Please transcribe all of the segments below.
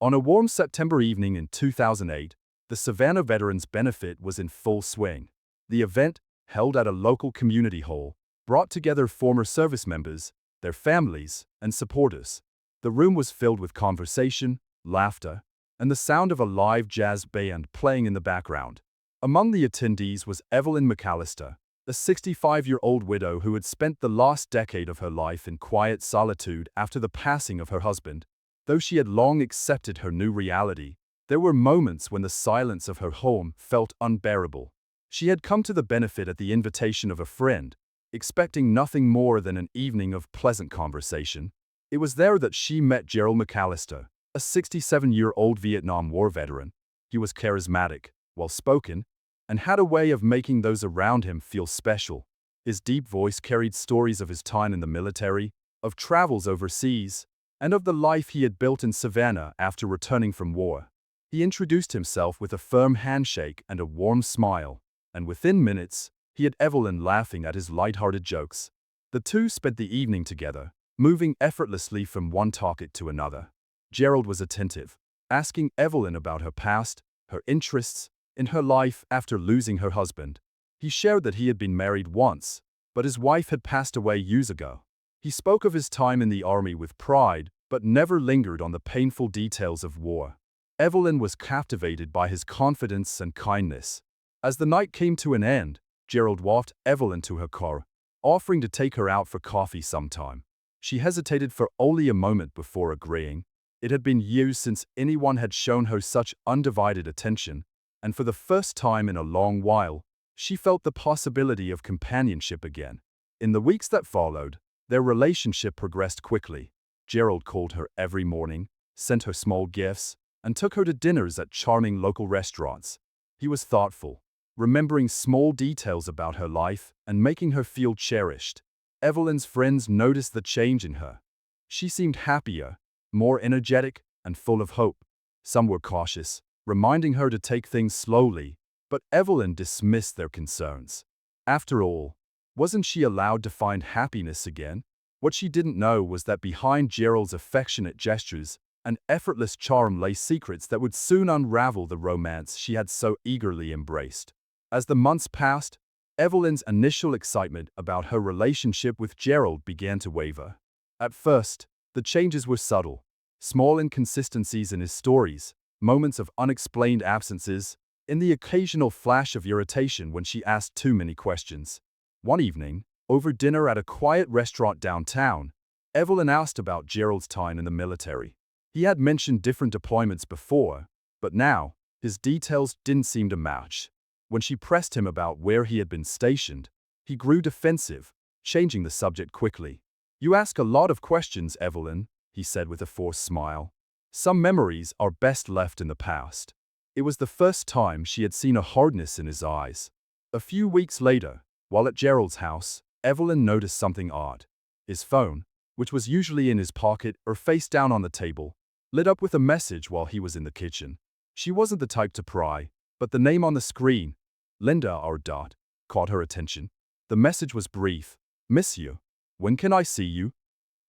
On a warm September evening in 2008, the Savannah Veterans Benefit was in full swing. The event, held at a local community hall, brought together former service members, their families, and supporters. The room was filled with conversation, laughter, and the sound of a live jazz band playing in the background. Among the attendees was Evelyn McAllister, a 65-year-old widow who had spent the last decade of her life in quiet solitude after the passing of her husband. Though she had long accepted her new reality, there were moments when the silence of her home felt unbearable. She had come to the benefit at the invitation of a friend, expecting nothing more than an evening of pleasant conversation. It was there that she met Gerald McAllister, a 67-year-old Vietnam War veteran. He was charismatic, well-spoken, and had a way of making those around him feel special. His deep voice carried stories of his time in the military, of travels overseas, and of the life he had built in Savannah after returning from war. He introduced himself with a firm handshake and a warm smile, and within minutes, he had Evelyn laughing at his light-hearted jokes. The two spent the evening together, moving effortlessly from one topic to another. Gerald was attentive, asking Evelyn about her past, her interests, in her life after losing her husband. He shared that he had been married once, but his wife had passed away years ago. He spoke of his time in the army with pride, but never lingered on the painful details of war. Evelyn was captivated by his confidence and kindness. As the night came to an end, Gerald walked Evelyn to her car, offering to take her out for coffee sometime. She hesitated for only a moment before agreeing. It had been years since anyone had shown her such undivided attention, and for the first time in a long while, she felt the possibility of companionship again. In the weeks that followed, their relationship progressed quickly. Gerald called her every morning, sent her small gifts, and took her to dinners at charming local restaurants. He was thoughtful, remembering small details about her life and making her feel cherished. Evelyn's friends noticed the change in her. She seemed happier, more energetic, and full of hope. Some were cautious, reminding her to take things slowly, but Evelyn dismissed their concerns. After all, wasn't she allowed to find happiness again? What she didn't know was that behind Gerald's affectionate gestures and effortless charm lay secrets that would soon unravel the romance she had so eagerly embraced. As the months passed, Evelyn's initial excitement about her relationship with Gerald began to waver. At first, the changes were subtle, small inconsistencies in his stories, moments of unexplained absences, and the occasional flash of irritation when she asked too many questions. One evening, over dinner at a quiet restaurant downtown, Evelyn asked about Gerald's time in the military. He had mentioned different deployments before, but now, his details didn't seem to match. When she pressed him about where he had been stationed, he grew defensive, changing the subject quickly. "You ask a lot of questions, Evelyn," he said with a forced smile. "Some memories are best left in the past." It was the first time she had seen a hardness in his eyes. A few weeks later, while at Gerald's house, Evelyn noticed something odd. His phone, which was usually in his pocket or face down on the table, lit up with a message while he was in the kitchen. She wasn't the type to pry, but the name on the screen, Linda R. Dot, caught her attention. The message was brief. "Miss you. When can I see you?"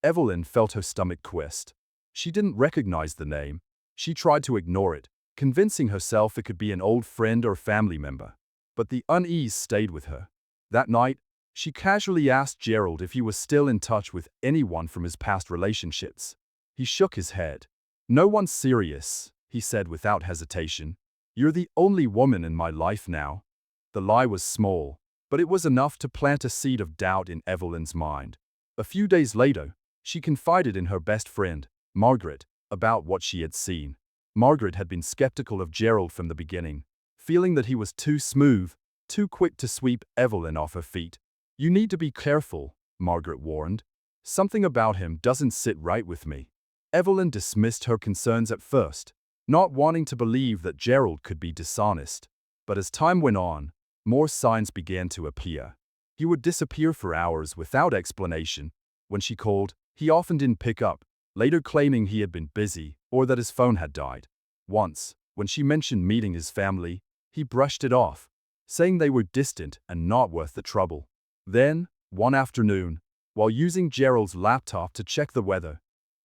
Evelyn felt her stomach twist. She didn't recognize the name. She tried to ignore it, convincing herself it could be an old friend or family member. But the unease stayed with her. That night, she casually asked Gerald if he was still in touch with anyone from his past relationships. He shook his head. "No one serious," he said without hesitation. "You're the only woman in my life now." The lie was small, but it was enough to plant a seed of doubt in Evelyn's mind. A few days later, she confided in her best friend, Margaret, about what she had seen. Margaret had been skeptical of Gerald from the beginning, feeling that he was too smooth, too quick to sweep Evelyn off her feet. "You need to be careful," Margaret warned. "Something about him doesn't sit right with me." Evelyn dismissed her concerns at first, not wanting to believe that Gerald could be dishonest. But as time went on, more signs began to appear. He would disappear for hours without explanation. When she called, he often didn't pick up, later claiming he had been busy or that his phone had died. Once, when she mentioned meeting his family, he brushed it off, saying they were distant and not worth the trouble. Then, one afternoon, while using Gerald's laptop to check the weather,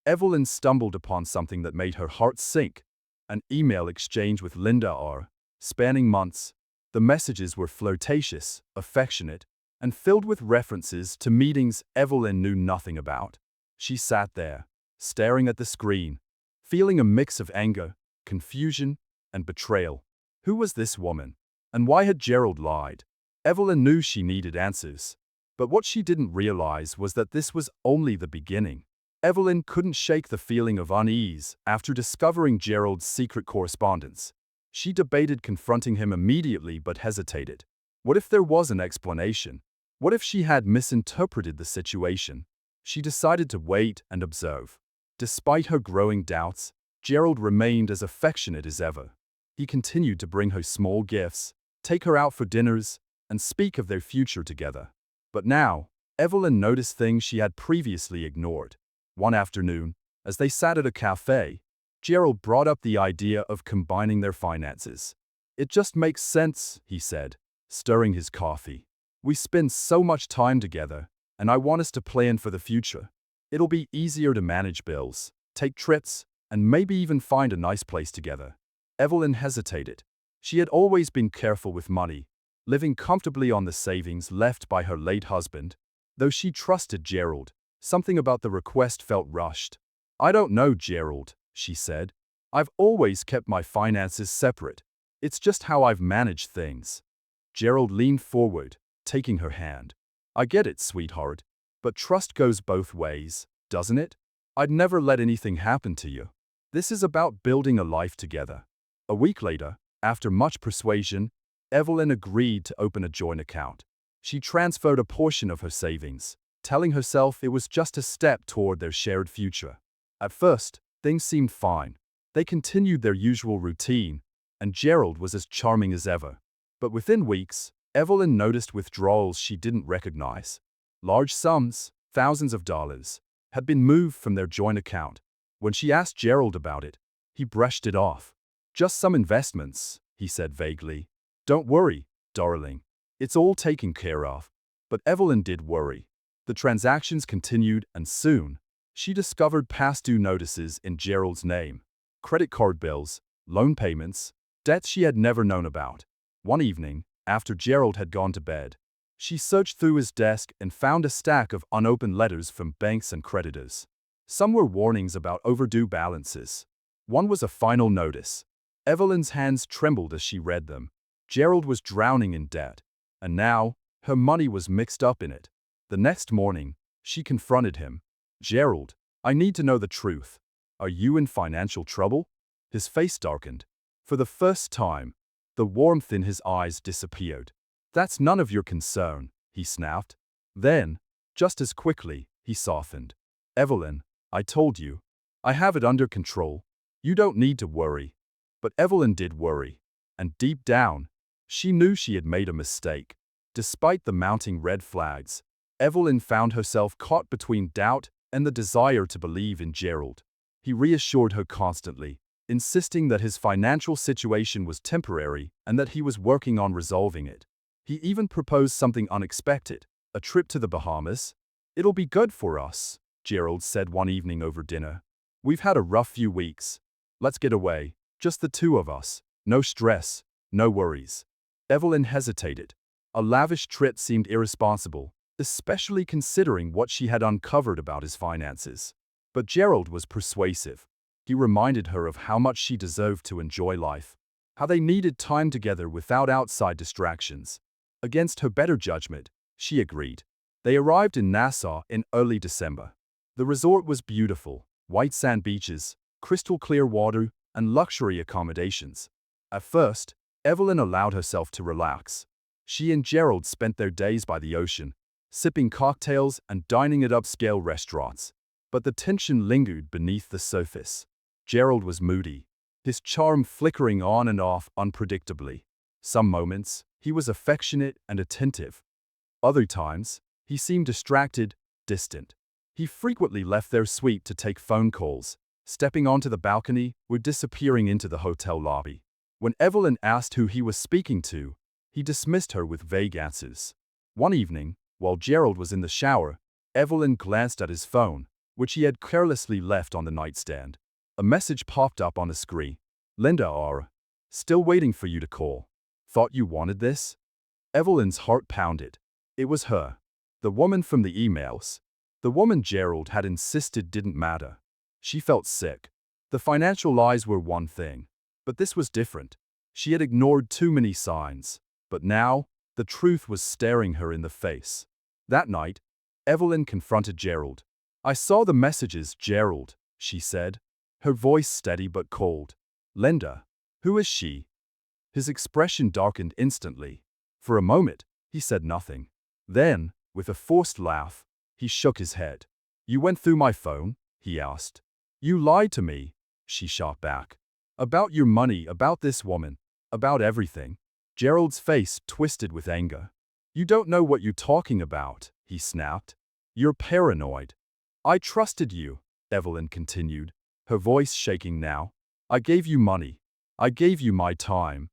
Evelyn stumbled upon something that made her heart sink. An email exchange with Linda R. Spanning months. The messages were flirtatious, affectionate, and filled with references to meetings Evelyn knew nothing about. She sat there, staring at the screen, feeling a mix of anger, confusion, and betrayal. Who was this woman? And why had Gerald lied? Evelyn knew she needed answers. But what she didn't realize was that this was only the beginning. Evelyn couldn't shake the feeling of unease after discovering Gerald's secret correspondence. She debated confronting him immediately but hesitated. What if there was an explanation? What if she had misinterpreted the situation? She decided to wait and observe. Despite her growing doubts, Gerald remained as affectionate as ever. He continued to bring her small gifts, take her out for dinners, and speak of their future together. But now, Evelyn noticed things she had previously ignored. One afternoon, as they sat at a cafe, Gerald brought up the idea of combining their finances. "It just makes sense," he said, stirring his coffee. "We spend so much time together, and I want us to plan for the future. It'll be easier to manage bills, take trips, and maybe even find a nice place together." Evelyn hesitated. She had always been careful with money, living comfortably on the savings left by her late husband. Though she trusted Gerald, something about the request felt rushed. "I don't know, Gerald," she said. "I've always kept my finances separate. It's just how I've managed things." Gerald leaned forward, taking her hand. "I get it, sweetheart, but trust goes both ways, doesn't it? I'd never let anything happen to you. This is about building a life together." A week later, after much persuasion, Evelyn agreed to open a joint account. She transferred a portion of her savings, telling herself it was just a step toward their shared future. At first, things seemed fine. They continued their usual routine, and Gerald was as charming as ever. But within weeks, Evelyn noticed withdrawals she didn't recognize. Large sums, thousands of dollars, had been moved from their joint account. When she asked Gerald about it, he brushed it off. "Just some investments," he said vaguely. "Don't worry, darling. It's all taken care of." But Evelyn did worry. The transactions continued, and soon, she discovered past due notices in Gerald's name. Credit card bills, loan payments, debts she had never known about. One evening, after Gerald had gone to bed, she searched through his desk and found a stack of unopened letters from banks and creditors. Some were warnings about overdue balances. One was a final notice. Evelyn's hands trembled as she read them. Gerald was drowning in debt, and now, her money was mixed up in it. The next morning, she confronted him. "Gerald, I need to know the truth. Are you in financial trouble?" His face darkened. For the first time, the warmth in his eyes disappeared. "That's none of your concern," he snapped. Then, just as quickly, he softened. "Evelyn, I told you. I have it under control. You don't need to worry." But Evelyn did worry, and deep down, she knew she had made a mistake. Despite the mounting red flags, Evelyn found herself caught between doubt and the desire to believe in Gerald. He reassured her constantly, insisting that his financial situation was temporary and that he was working on resolving it. He even proposed something unexpected, a trip to the Bahamas. "It'll be good for us," Gerald said one evening over dinner. "We've had a rough few weeks. Let's get away, just the two of us. No stress, no worries." Evelyn hesitated. A lavish trip seemed irresponsible, especially considering what she had uncovered about his finances. But Gerald was persuasive. He reminded her of how much she deserved to enjoy life, how they needed time together without outside distractions. Against her better judgment, she agreed. They arrived in Nassau in early December. The resort was beautiful, white sand beaches, crystal clear water, and luxury accommodations. At first, Evelyn allowed herself to relax. She and Gerald spent their days by the ocean, sipping cocktails and dining at upscale restaurants. But the tension lingered beneath the surface. Gerald was moody, his charm flickering on and off unpredictably. Some moments, he was affectionate and attentive. Other times, he seemed distracted, distant. He frequently left their suite to take phone calls, stepping onto the balcony or disappearing into the hotel lobby. When Evelyn asked who he was speaking to, he dismissed her with vague answers. One evening, while Gerald was in the shower, Evelyn glanced at his phone. which he had carelessly left on the nightstand. A message popped up on the screen. Linda R. Still waiting for you to call. Thought you wanted this? Evelyn's heart pounded. It was her. The woman from the emails. The woman Gerald had insisted didn't matter. She felt sick. The financial lies were one thing, but this was different. She had ignored too many signs, but now, the truth was staring her in the face. That night, Evelyn confronted Gerald. I saw the messages, Gerald, she said, her voice steady but cold. Linda, who is she? His expression darkened instantly. For a moment, he said nothing. Then, with a forced laugh, he shook his head. You went through my phone? He asked. You lied to me, she shot back. About your money, about this woman, about everything. Gerald's face twisted with anger. You don't know what you're talking about, he snapped. You're paranoid. I trusted you, Evelyn continued, her voice shaking now. I gave you money. I gave you my time.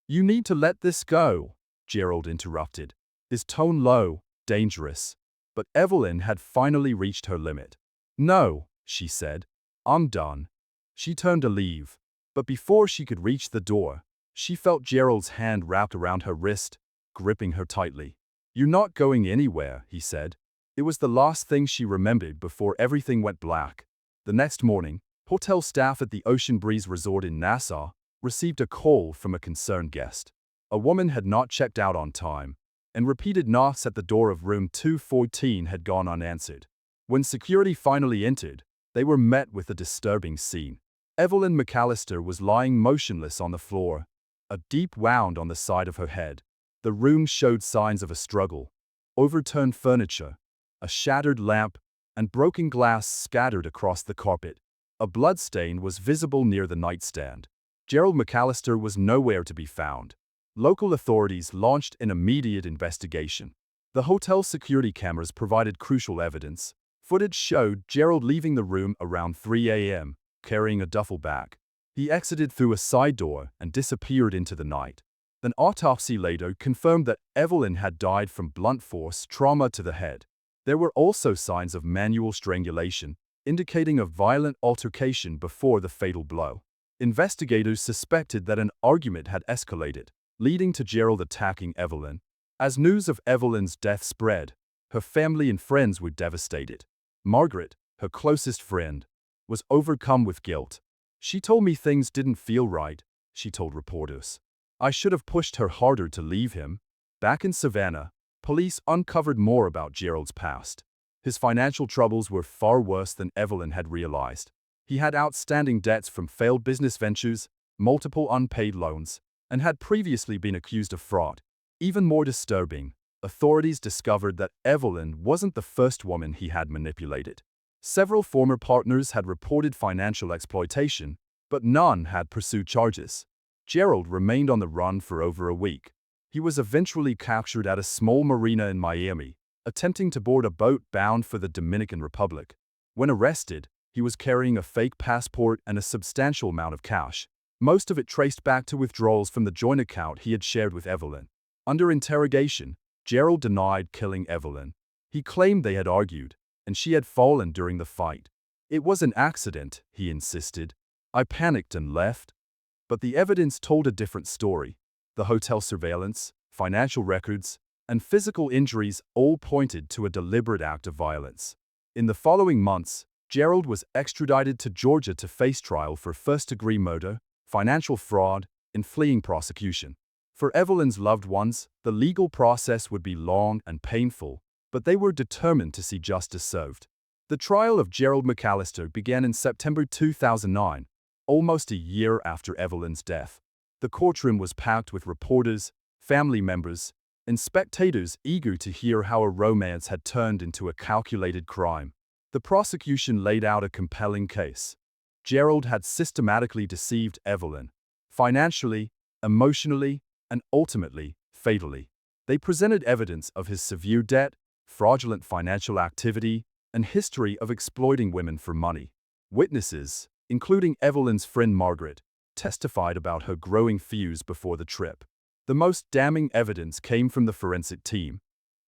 You need to let this go, Gerald interrupted, his tone low, dangerous. But Evelyn had finally reached her limit. No, she said. I'm done. She turned to leave, but before she could reach the door, she felt Gerald's hand wrapped around her wrist, gripping her tightly. You're not going anywhere, he said. It was the last thing she remembered before everything went black. The next morning, hotel staff at the Ocean Breeze Resort in Nassau received a call from a concerned guest. A woman had not checked out on time, and repeated knocks at the door of room 214 had gone unanswered. When security finally entered, they were met with a disturbing scene. Evelyn McAllister was lying motionless on the floor, a deep wound on the side of her head. The room showed signs of a struggle. Overturned furniture, a shattered lamp, and broken glass scattered across the carpet. A bloodstain was visible near the nightstand. Gerald McAllister was nowhere to be found. Local authorities launched an immediate investigation. The hotel security cameras provided crucial evidence. Footage showed Gerald leaving the room around 3 a.m., carrying a duffel bag. He exited through a side door and disappeared into the night. An autopsy later confirmed that Evelyn had died from blunt force trauma to the head. There were also signs of manual strangulation, indicating a violent altercation before the fatal blow. Investigators suspected that an argument had escalated, leading to Gerald attacking Evelyn. As news of Evelyn's death spread, her family and friends were devastated. Margaret, her closest friend, was overcome with guilt. She told me things didn't feel right, she told reporters. I should have pushed her harder to leave him. Back in Savannah, police uncovered more about Gerald's past. His financial troubles were far worse than Evelyn had realized. He had outstanding debts from failed business ventures, multiple unpaid loans, and had previously been accused of fraud. Even more disturbing, authorities discovered that Evelyn wasn't the first woman he had manipulated. Several former partners had reported financial exploitation, but none had pursued charges. Gerald remained on the run for over a week. He was eventually captured at a small marina in Miami, attempting to board a boat bound for the Dominican Republic. When arrested, he was carrying a fake passport and a substantial amount of cash, most of it traced back to withdrawals from the joint account he had shared with Evelyn. Under interrogation, Gerald denied killing Evelyn. He claimed they had argued, and she had fallen during the fight. It was an accident, he insisted. I panicked and left. But the evidence told a different story. The hotel surveillance, financial records, and physical injuries all pointed to a deliberate act of violence. In the following months, Gerald was extradited to Georgia to face trial for first-degree murder, financial fraud, and fleeing prosecution. For Evelyn's loved ones, the legal process would be long and painful, but they were determined to see justice served. The trial of Gerald McAllister began in September 2009, almost a year after Evelyn's death. The courtroom was packed with reporters, family members, and spectators eager to hear how a romance had turned into a calculated crime. The prosecution laid out a compelling case. Gerald had systematically deceived Evelyn, financially, emotionally, and ultimately, fatally. They presented evidence of his severe debt, fraudulent financial activity, and history of exploiting women for money. Witnesses, including Evelyn's friend Margaret, testified about her growing fuse before the trip. The most damning evidence came from the forensic team.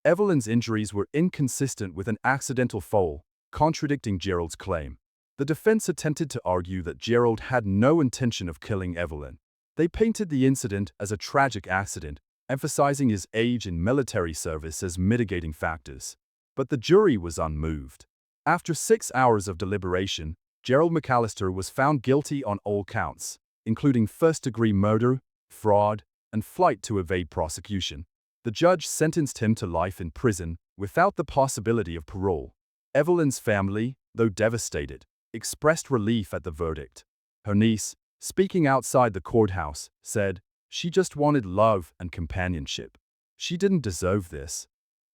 Evelyn's injuries were inconsistent with an accidental fall, contradicting Gerald's claim. The defense attempted to argue that Gerald had no intention of killing Evelyn. They painted the incident as a tragic accident, emphasizing his age and military service as mitigating factors. But the jury was unmoved. After 6 hours of deliberation, Gerald McAllister was found guilty on all counts, including first-degree murder, fraud, and flight to evade prosecution. The judge sentenced him to life in prison without the possibility of parole. Evelyn's family, though devastated, expressed relief at the verdict. Her niece, speaking outside the courthouse, said she just wanted love and companionship. She didn't deserve this.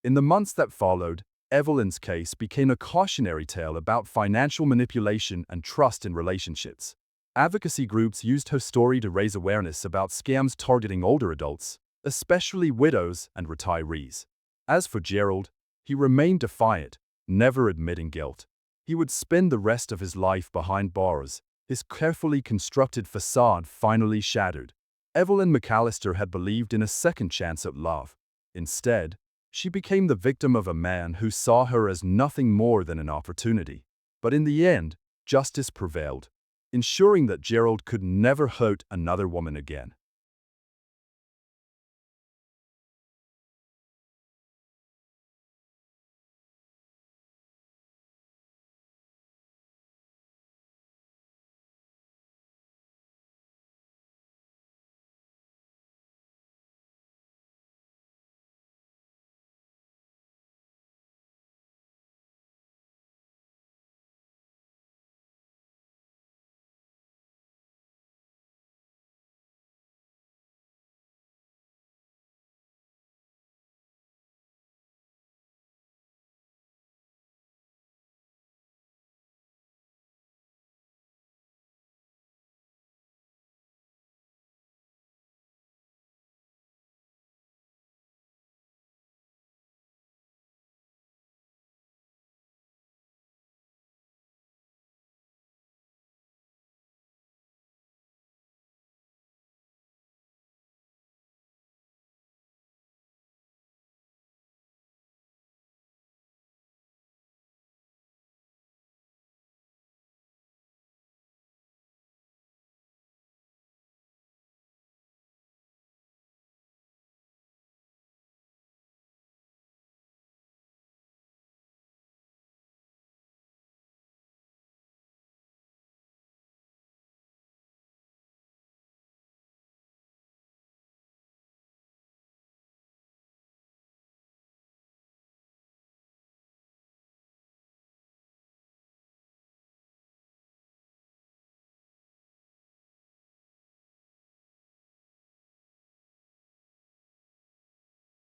In the months that followed, Evelyn's case became a cautionary tale about financial manipulation and trust in relationships. Advocacy groups used her story to raise awareness about scams targeting older adults, especially widows and retirees. As for Gerald, he remained defiant, never admitting guilt. He would spend the rest of his life behind bars, his carefully constructed facade finally shattered. Evelyn McAllister had believed in a second chance at love. Instead, she became the victim of a man who saw her as nothing more than an opportunity. But in the end, justice prevailed, ensuring that Gerald could never hurt another woman again.